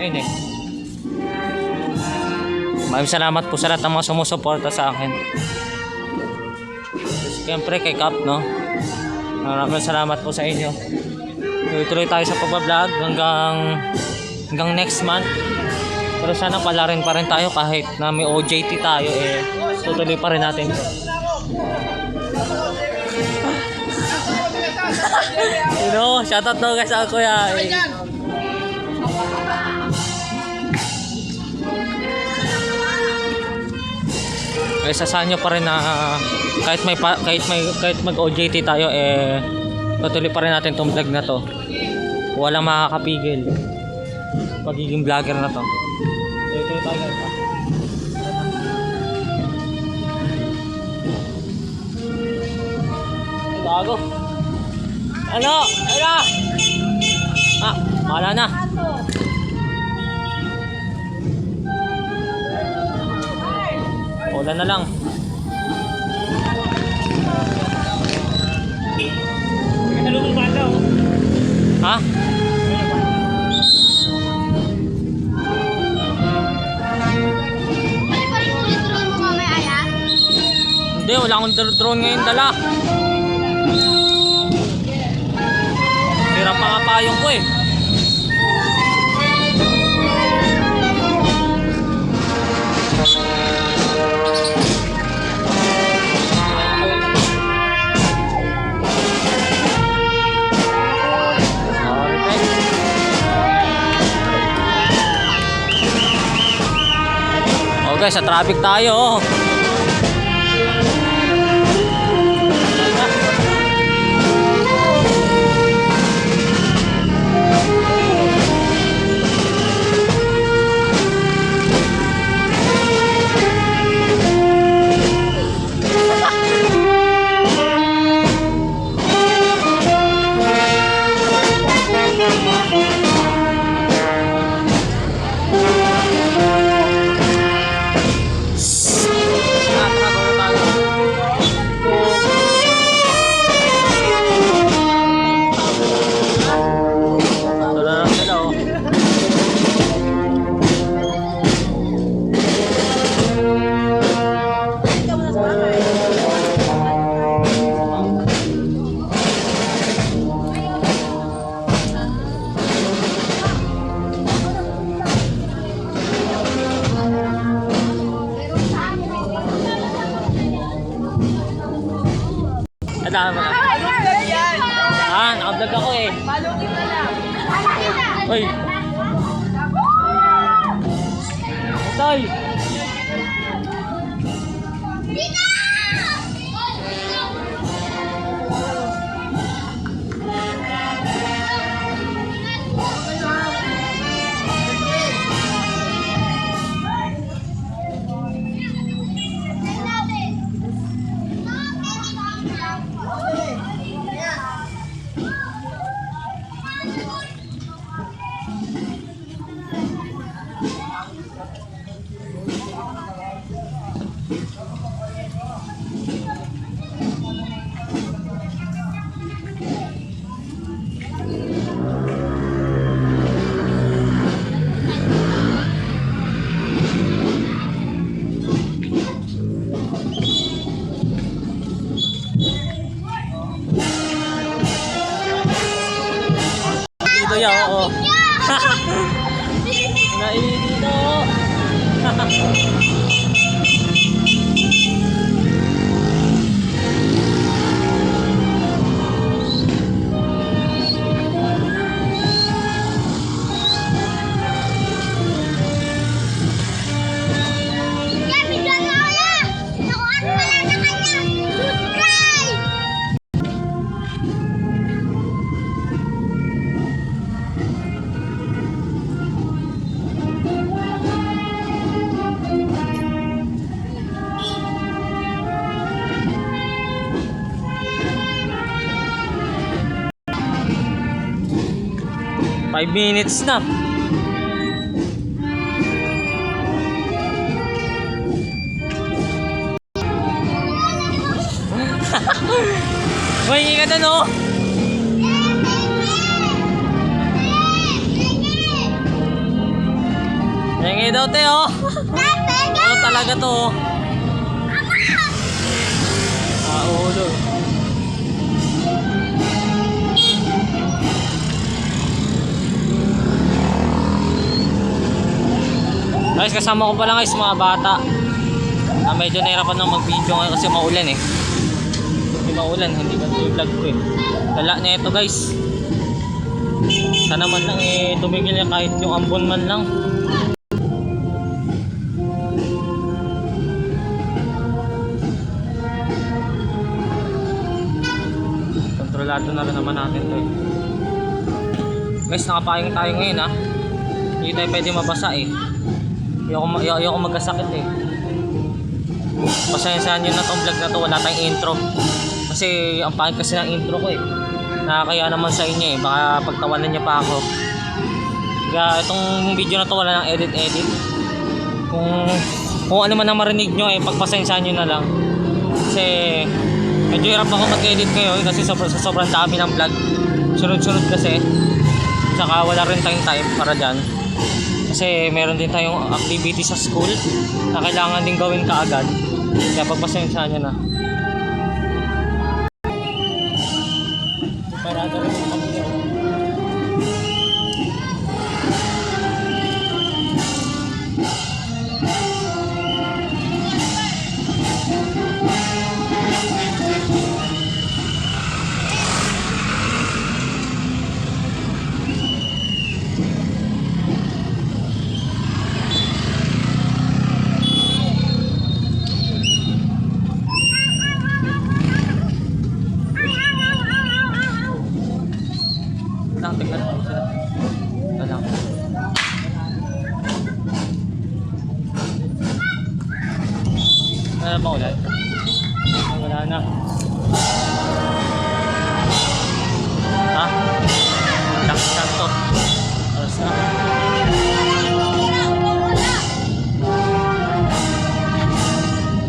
ngayon eh. Maraming salamat po sa lahat ng mga sumusuporta sa akin. Siyempre kay Cap, no? Maraming salamat po sa inyo. Tuloy tayo sa pagbablog hanggang next month. Pero sana pala rin pa rin tayo kahit na may OJT tayo eh. Tutuloy pa rin natin ito. You know, shoutout daw guys ako ya. Guys, asahan nyo pa rin na kahit mag OJT tayo eh tutuloy pa rin natin tong vlog na to. Walang makakapigil pagiging vlogger na to. Ito tayo guys. Bago. Ano? Ano? Ah, wala na. Wala na lang. Ha? Hindi, wala akong drone ngayon dala. Sira pa nga payong ko eh. Okay, sa traffic tayo. Ah, naka-vlog ako eh. Uy. Tay. Kuya, oo. Nainit dito. Five minutes na. May ka doon, oh. Penge daw, te, oh. Oo, talaga to, oh. Ulo. Guys, kasama ko pala guys mga bata na medyo nahirapan na mag-video ngayon kasi maulan eh. Hindi maulan, hindi ba ito yung vlog ko eh. Dala na ito guys. Sana man lang eh tumigil niya kahit yung ambon man lang. Kontrolado na rin naman natin to eh. Guys, nakapayong tayo ngayon ha. Hindi tayo pwede mabasa eh. Ayoko magkasakit eh. Pasensyahan nyo na tong vlog na to, wala tayong intro. Kasi ang pangit kasi ng intro ko eh. Nakakaya naman sa inyo eh, baka pagtawanan nyo pa ako. Kaya itong video na to wala nang edit. Kung ano man ang marinig nyo eh, pagpasensyahan nyo na lang. Kasi medyo hirap ako mag-edit ngayon kasi sobrang dami ng vlog. Sunod-sunod kasi. Saka wala rin tayong time para dyan. Kasi meron din tayong activity sa school na kailangan din gawin kaagad. Kaya pagpasensyahan nyo na. Parada rin yung pamilya. Tingnan mo sila. Alam. Ano ba ulan? Wala na. Ha? Laksan to. Alas na.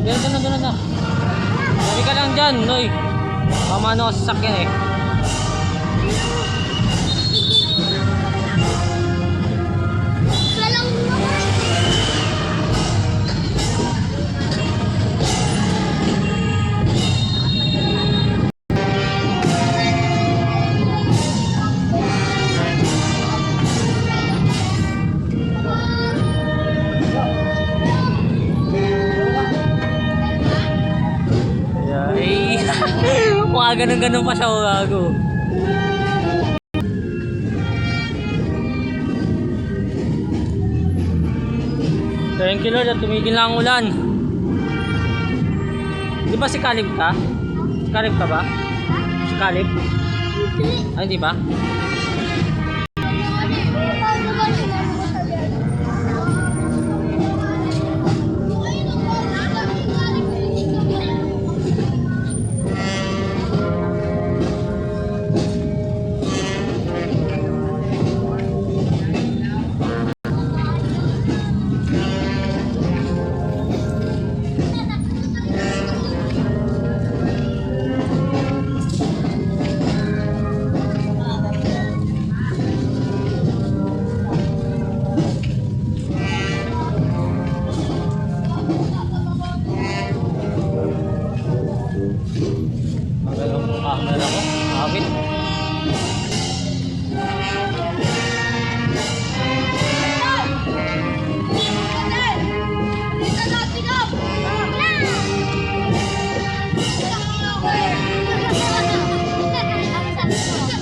Yan, doon na. Sabi ka lang dyan, Noy. Pamano sa sasakyan eh. Ganun pa siya, gago. Thank you Lord at tumigil na ang ulan. Di ba si Caleb ka? Si Caleb ka ba? Si Caleb? Ay, di ba?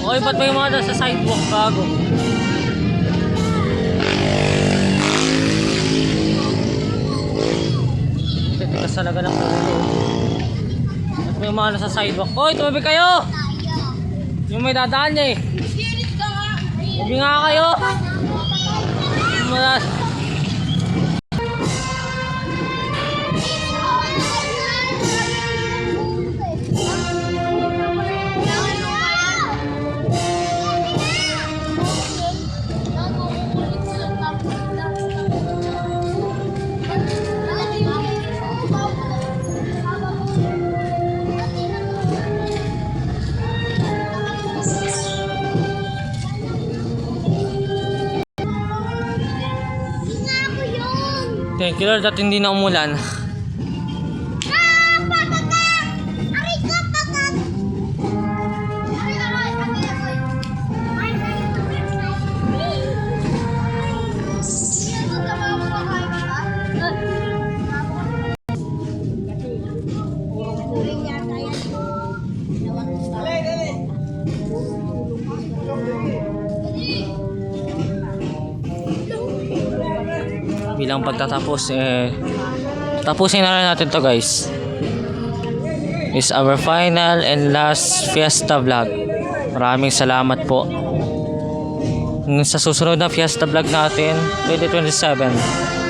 Oy, ba't may mga sa sidewalk, gago? Tigas talaga ng ulo. Ba't may mga sa sidewalk? Oy, tumabi kayo! Yung may dadaan niya eh. Tumabi nga kayo! Thank you Lord at hindi na umulan. Bilang pagtatapos tapusin na rin natin to guys. Is our final and last fiesta vlog. Maraming salamat po. Sa susunod na fiesta vlog natin 2027